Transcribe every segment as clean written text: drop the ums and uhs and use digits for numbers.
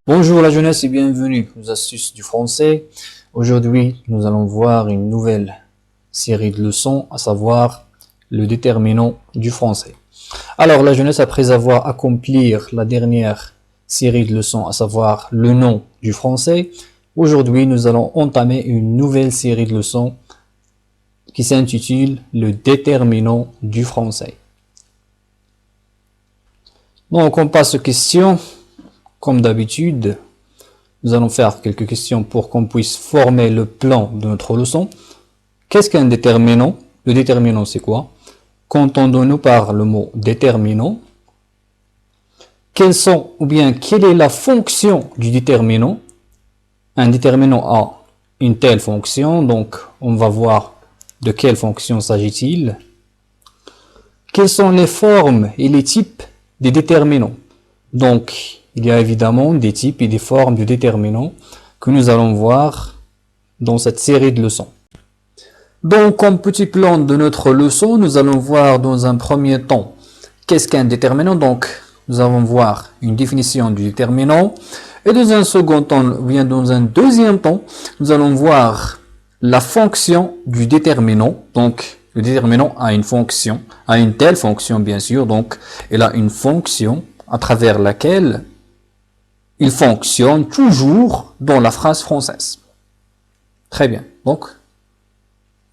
Bonjour la jeunesse et bienvenue aux astuces du français. Aujourd'hui, nous allons voir une nouvelle série de leçons, à savoir le déterminant du français. Alors la jeunesse, après avoir accompli la dernière série de leçons, à savoir le nom du français, aujourd'hui nous allons entamer une nouvelle série de leçons qui s'intitule le déterminant du français. Donc on passe aux questions. Comme d'habitude, nous allons faire quelques questions pour qu'on puisse former le plan de notre leçon. Qu'est-ce qu'un déterminant? Le déterminant, c'est quoi? Qu'entendons-nous par le mot déterminant? Quelle est la fonction du déterminant? Un déterminant a une telle fonction, donc on va voir de quelle fonction s'agit-il. Quelles sont les formes et les types des déterminants? Donc, il y a évidemment des types et des formes de déterminants que nous allons voir dans cette série de leçons. Donc, comme petit plan de notre leçon, nous allons voir dans un premier temps qu'est-ce qu'un déterminant. Donc, nous allons voir une définition du déterminant. Et dans un second temps, ou bien dans un deuxième temps, nous allons voir la fonction du déterminant. Donc, le déterminant a une fonction, a une telle fonction bien sûr. Donc, elle a une fonction à travers laquelle il fonctionne toujours dans la phrase française. Très bien. Donc,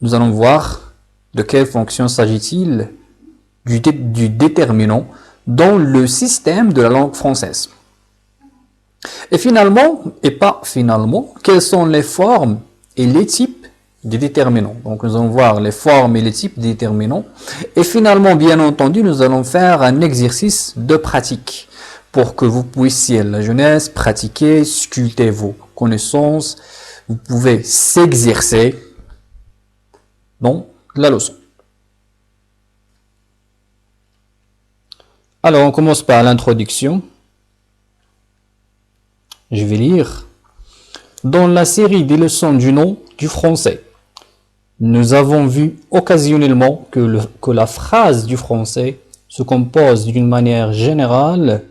nous allons voir de quelle fonction s'agit-il du déterminant dans le système de la langue française. Et finalement, quelles sont les formes et les types des déterminants. Donc, nous allons voir les formes et les types des déterminants. Et finalement, bien entendu, nous allons faire un exercice de pratique pour que vous puissiez, la jeunesse, pratiquer, sculpter vos connaissances. Vous pouvez s'exercer dans la leçon. Alors, on commence par l'introduction. Je vais lire. Dans la série des leçons du nom du français, nous avons vu occasionnellement que la phrase du français se compose d'une manière générale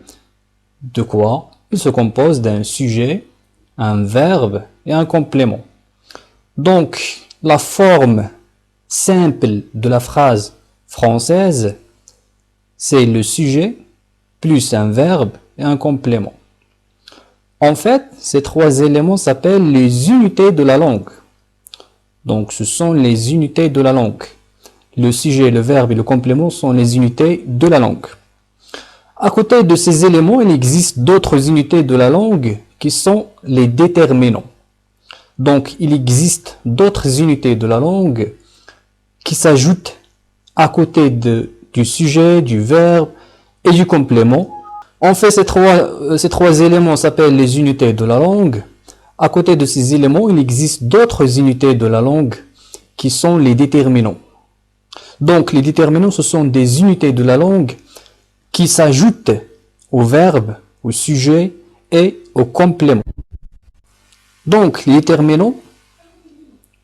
de quoi? Il se compose d'un sujet, un verbe et un complément. Donc, la forme simple de la phrase française, c'est le sujet plus un verbe et un complément. En fait, ces trois éléments s'appellent les unités de la langue. Donc, ce sont les unités de la langue. Le sujet, le verbe et le complément sont les unités de la langue. À côté de ces éléments, il existe d'autres unités de la langue qui sont les déterminants. Donc, il existe d'autres unités de la langue qui s'ajoutent à côté du sujet, du verbe et du complément. En fait, ces trois éléments s'appellent les unités de la langue. À côté de ces éléments, il existe d'autres unités de la langue qui sont les déterminants. Donc, les déterminants, ce sont des unités de la langue qui s'ajoutent au verbe, au sujet et au complément. Donc, les déterminants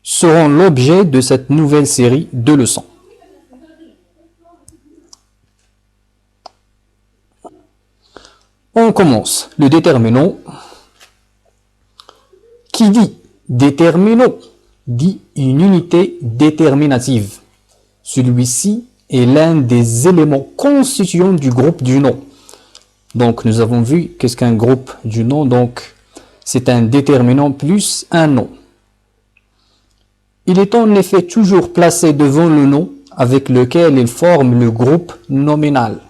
seront l'objet de cette nouvelle série de leçons. On commence. Le déterminant. Qui dit déterminant dit une unité déterminative. Celui-ci est l'un des éléments constituants du groupe du nom. Donc, nous avons vu qu'est-ce qu'un groupe du nom. Donc, c'est un déterminant plus un nom. Il est en effet toujours placé devant le nom avec lequel il forme le groupe nominal.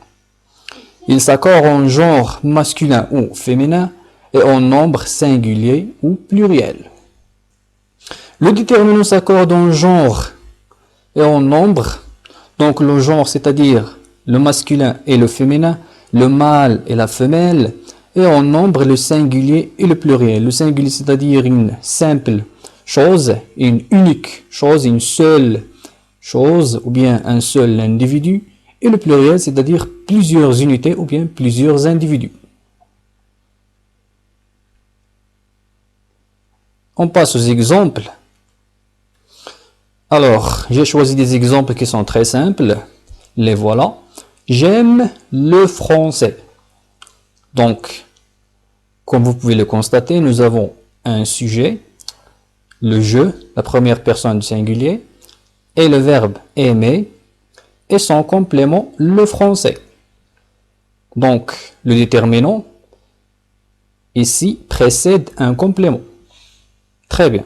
Il s'accorde en genre masculin ou féminin et en nombre singulier ou pluriel. Le déterminant s'accorde en genre et en nombre. Donc le genre, c'est-à-dire le masculin et le féminin, le mâle et la femelle, et en nombre le singulier et le pluriel. Le singulier, c'est-à-dire une simple chose, une unique chose, une seule chose, ou bien un seul individu, et le pluriel, c'est-à-dire plusieurs unités ou bien plusieurs individus. On passe aux exemples. Alors, j'ai choisi des exemples qui sont très simples. Les voilà. J'aime le français. Donc, Comme vous pouvez le constater, nous avons un sujet, le je, la première personne du singulier, et le verbe aimer, et son complément, le français. Donc, le déterminant, ici, précède un complément. Très bien.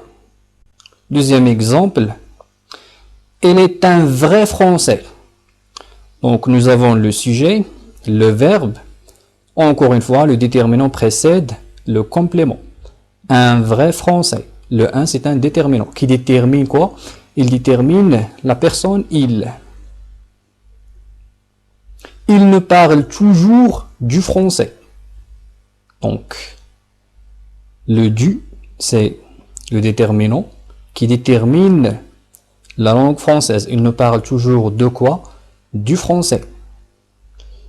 Deuxième exemple, elle est un vrai français. Donc, nous avons le sujet, le verbe. Encore une fois, le déterminant précède le complément. Un vrai français. Le 1, c'est un déterminant. Qui détermine quoi? Il détermine la personne il. Il me parle toujours du français. Donc, le du, c'est le déterminant qui détermine la langue française. Il nous parle toujours de quoi? Du français.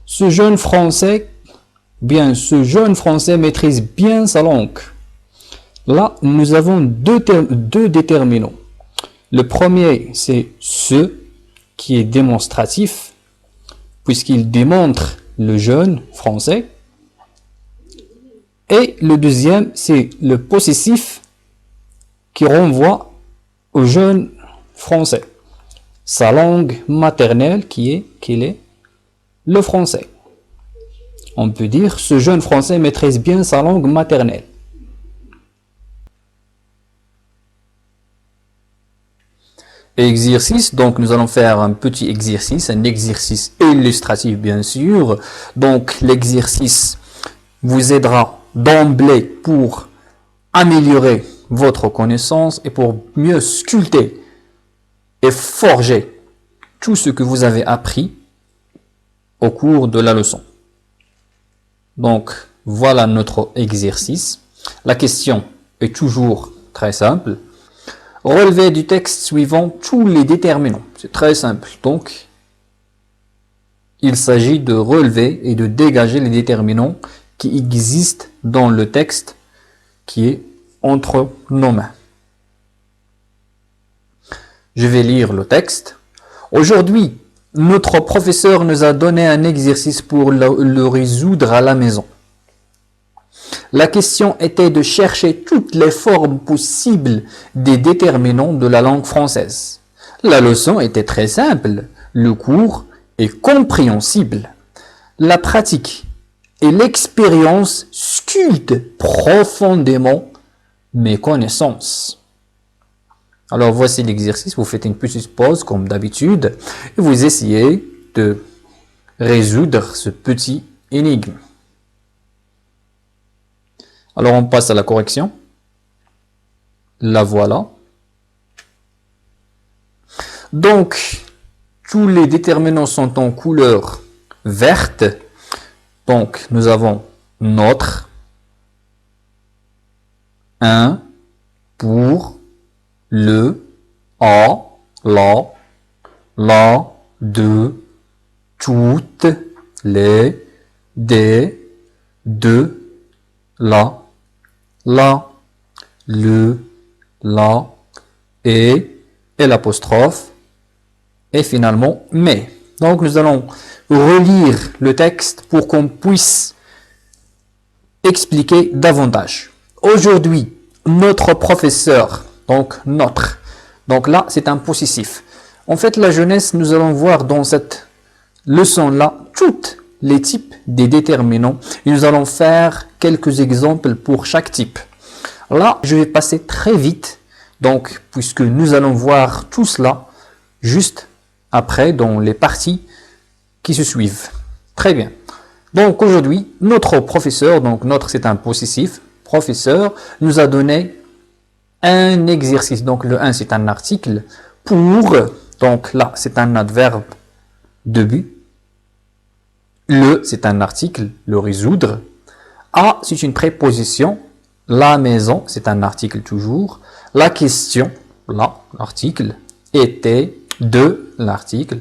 Ce jeune français maîtrise bien sa langue. Là, nous avons deux déterminants. Le premier, c'est ce qui est démonstratif, puisqu'il démontre le jeune français. Et le deuxième, c'est le possessif qui renvoie au jeune français. Sa langue maternelle qu'il est le français. On peut dire, ce jeune français maîtrise bien sa langue maternelle. Exercice, donc nous allons faire un petit exercice, un exercice illustratif bien sûr. Donc l'exercice vous aidera d'emblée pour améliorer votre connaissance et pour mieux sculpter et forger tout ce que vous avez appris au cours de la leçon. Donc voilà notre exercice. La question est toujours très simple. Relevez du texte suivant tous les déterminants. C'est très simple. Donc, il s'agit de relever et de dégager les déterminants qui existent dans le texte qui est entre nos mains. Je vais lire le texte. Aujourd'hui, notre professeur nous a donné un exercice pour le résoudre à la maison. La question était de chercher toutes les formes possibles des déterminants de la langue française. La leçon était très simple, le cours est compréhensible. La pratique et l'expérience sculptent profondément mes connaissances. Alors voici l'exercice, vous faites une petite pause comme d'habitude et vous essayez de résoudre ce petit énigme. Alors on passe à la correction. La voilà. Donc, tous les déterminants sont en couleur verte. Donc, nous avons notre, un, pour, le, à, la, de, toutes, les, des, de, la, le, la, et l'apostrophe, et finalement mais. Donc nous allons relire le texte pour qu'on puisse expliquer davantage. Aujourd'hui, notre professeur, donc là c'est un possessif. En fait, la jeunesse, nous allons voir dans cette leçon-là tous les types des déterminants et nous allons faire quelques exemples pour chaque type. Là, je vais passer très vite, donc puisque nous allons voir tout cela juste après dans les parties qui se suivent. Très bien. Donc aujourd'hui, notre professeur, donc notre c'est un possessif, professeur, nous a donné un exercice. Donc le 1 c'est un article pour, donc là c'est un adverbe de but. Le c'est un article, le résoudre. À c'est une préposition. La maison, c'est un article toujours. La question, là, l'article. Était, de, l'article.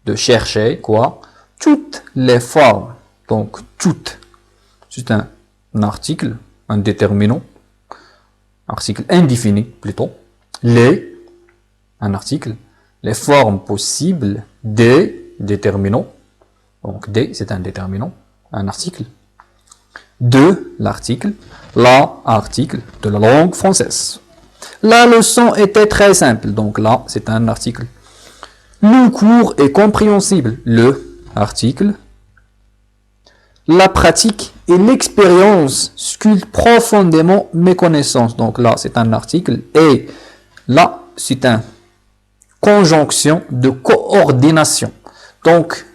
De chercher, quoi. Toutes les formes. Donc, toutes. C'est un article, un déterminant. Article indéfini, plutôt. Les, un article. Les formes possibles des déterminants. Donc, des, c'est un déterminant. Un article. de l'article, la article de la langue française. La leçon était très simple, donc là c'est un article. Le cours est compréhensible, le article. La pratique et l'expérience sculptent profondément mes connaissances, donc là c'est un article. Et là c'est une conjonction de coordination. Donc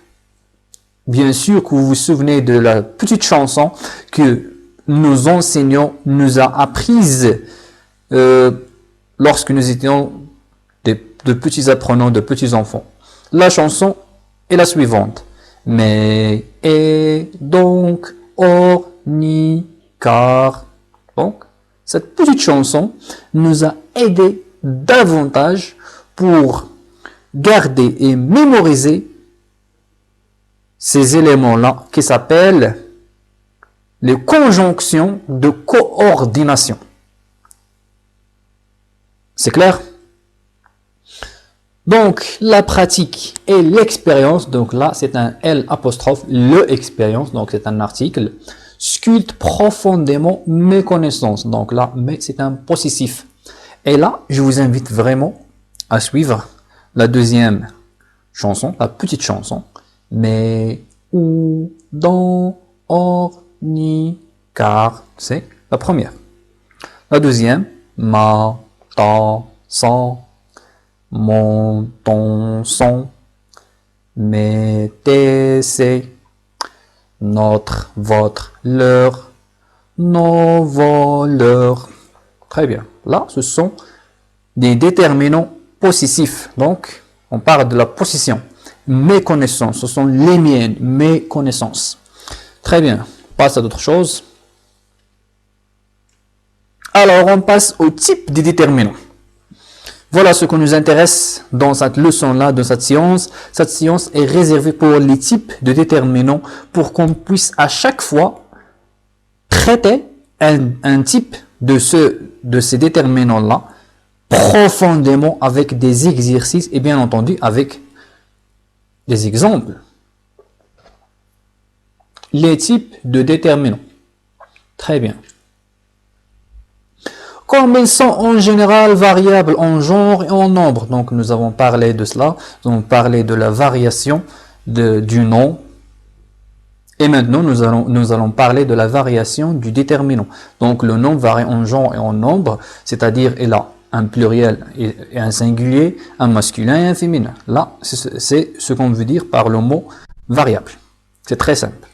bien sûr que vous vous souvenez de la petite chanson que nos enseignants nous a apprise lorsque nous étions de petits apprenants, de petits enfants. La chanson est la suivante. Mais et donc ornicar. Donc, cette petite chanson nous a aidé davantage pour garder et mémoriser ces éléments-là qui s'appellent les conjonctions de coordination. C'est clair? Donc, la pratique et l'expérience, donc là, c'est un L apostrophe, le expérience, donc c'est un article, sculpte profondément mes connaissances. Donc là, mais c'est un possessif. Et là, je vous invite vraiment à suivre la deuxième chanson, la petite chanson. Mais, ou, dans, or, ni, car, c'est la première. La deuxième, ma, ta, sans, mon, ton, son, mais, tes, c'est, notre, votre, leur, nos, vos, leur. Très bien. Là, ce sont des déterminants possessifs. Donc, on parle de la possession. Mes connaissances, ce sont les miennes, mes connaissances. Très bien. On passe à d'autres choses. Alors, on passe au type des déterminants. Voilà ce qui nous intéresse dans cette leçon-là, dans cette séance. Cette séance est réservée pour les types de déterminants pour qu'on puisse à chaque fois traiter un type de ces déterminants-là profondément avec des exercices et bien entendu avec des exemples. Les types de déterminants. Très bien. Comme ils sont en général variables en genre et en nombre, donc nous avons parlé de cela, nous avons parlé de la variation du nom, et maintenant nous allons parler de la variation du déterminant. Donc le nom varie en genre et en nombre, c'est-à-dire il a un pluriel et un singulier, un masculin et un féminin. Là, c'est ce qu'on veut dire par le mot variable. C'est très simple.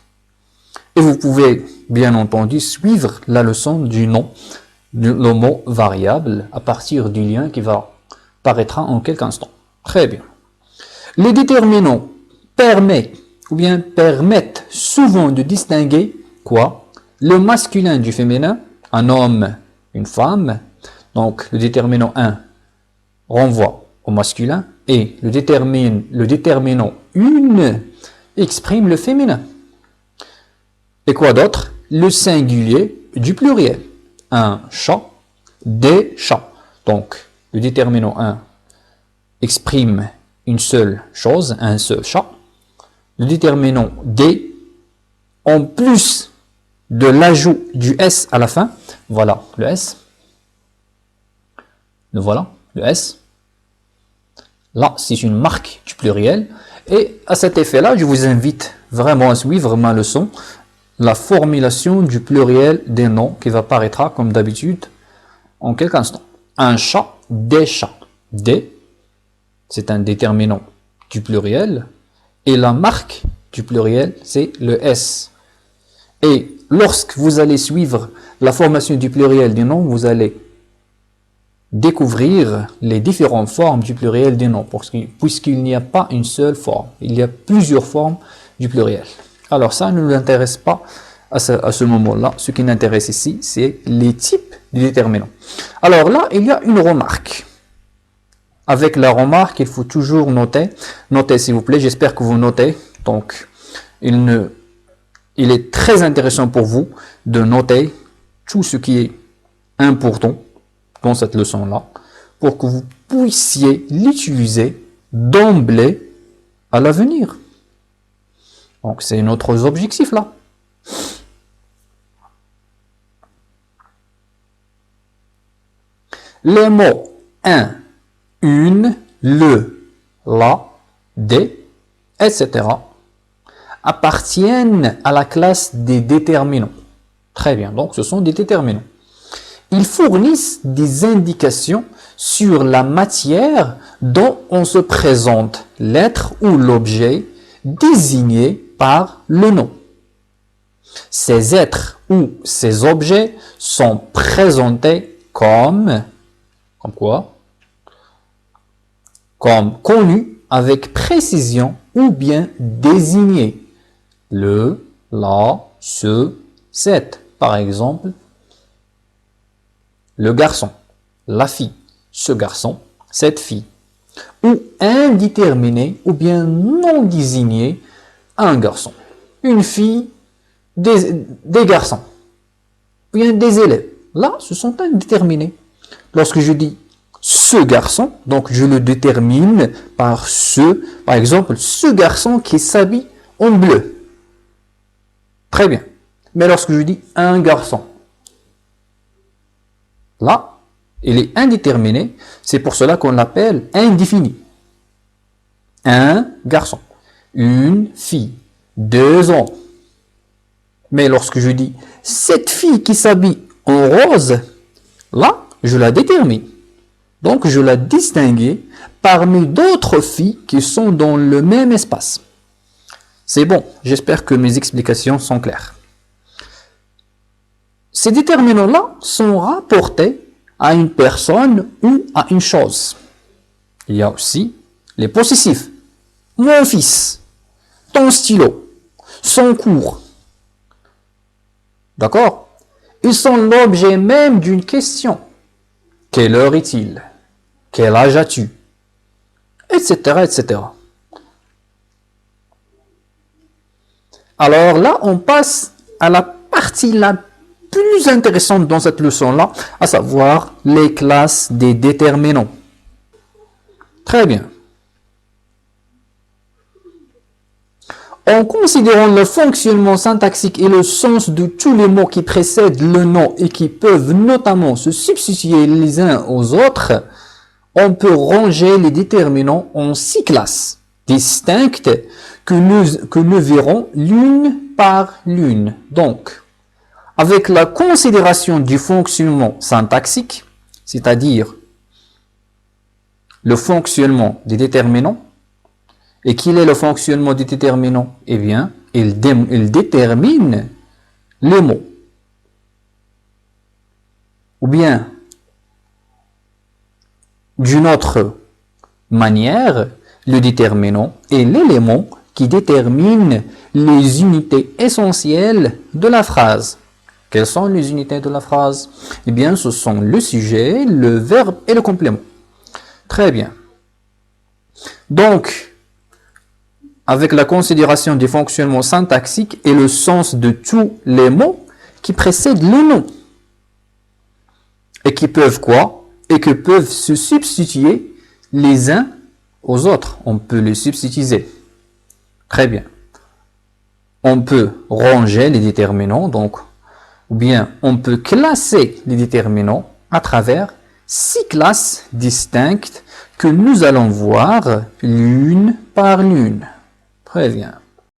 Et vous pouvez bien entendu suivre la leçon du nom, le mot variable à partir du lien qui paraîtra en quelques instants. Très bien. Les déterminants permettent souvent de distinguer quoi? Le masculin du féminin, un homme, une femme. Donc le déterminant 1 renvoie au masculin et le déterminant une exprime le féminin. Et quoi d'autre? Le singulier du pluriel. Un chat, des chats. Donc, le déterminant 1 exprime une seule chose, un seul chat. Le déterminant des, en plus de l'ajout du S à la fin, voilà le S. Le voilà, le S. Là, c'est une marque du pluriel. Et à cet effet-là, je vous invite vraiment à suivre ma leçon. La formulation du pluriel des noms qui va paraîtra comme d'habitude en quelques instants. Un chat, des chats. Des, c'est un déterminant du pluriel et la marque du pluriel, c'est le S. Et lorsque vous allez suivre la formation du pluriel des noms, vous allez découvrir les différentes formes du pluriel des noms, puisqu'il n'y a pas une seule forme, il y a plusieurs formes du pluriel. Alors ça ne nous intéresse pas à ce moment-là. Ce qui nous intéresse ici, c'est les types de déterminants. Alors là, il y a une remarque. Avec la remarque, il faut toujours noter. Notez s'il vous plaît, j'espère que vous notez. Donc, il est très intéressant pour vous de noter tout ce qui est important dans cette leçon-là, pour que vous puissiez l'utiliser d'emblée à l'avenir. Donc, c'est notre objectif là. Les mots un, une, le, la, des, etc. appartiennent à la classe des déterminants. Très bien, donc ce sont des déterminants. Ils fournissent des indications sur la matière dont on se présente l'être ou l'objet désigné par le nom. Ces êtres ou ces objets sont présentés comme quoi? Comme connus avec précision ou bien désignés. Le, la, ce, cette. Par exemple, le garçon, la fille, ce garçon, cette fille. Ou indéterminé ou bien non désigné, un garçon, une fille, des garçons, ou bien des élèves. Là, ce sont indéterminés. Lorsque je dis ce garçon, donc je le détermine par ce, par exemple, ce garçon qui s'habille en bleu. Très bien. Mais lorsque je dis un garçon, là, il est indéterminé. C'est pour cela qu'on l'appelle indéfini. Un garçon, une fille, deux hommes. Mais lorsque je dis cette fille qui s'habille en rose, là, je la détermine. Donc, je la distingue parmi d'autres filles qui sont dans le même espace. C'est bon, j'espère que mes explications sont claires. Ces déterminants-là sont rapportés à une personne ou à une chose. Il y a aussi les possessifs. Mon fils, ton stylo, son cours. D'accord? Ils sont l'objet même d'une question. Quelle heure est-il? Quel âge as-tu? Etc., etc. Alors là, on passe à la partie la plus intéressante dans cette leçon-là, à savoir les classes des déterminants. Très bien. En considérant le fonctionnement syntaxique et le sens de tous les mots qui précèdent le nom et qui peuvent notamment se substituer les uns aux autres, on peut ranger les déterminants en 6 classes distinctes que nous verrons l'une par l'une. Donc, avec la considération du fonctionnement syntaxique, c'est-à-dire le fonctionnement des déterminants. Et quel est le fonctionnement des déterminants? Eh bien, il détermine les mots. Ou bien, d'une autre manière, le déterminant est l'élément qui détermine les unités essentielles de la phrase. Quelles sont les unités de la phrase? Eh bien, ce sont le sujet, le verbe et le complément. Très bien. Donc, avec la considération du fonctionnement syntaxique et le sens de tous les mots qui précèdent le nom. Et qui peuvent quoi? Et que peuvent se substituer les uns aux autres. On peut les substituer. Très bien. On peut ranger les déterminants, donc, ou bien on peut classer les déterminants à travers 6 classes distinctes que nous allons voir l'une par l'une. Très bien.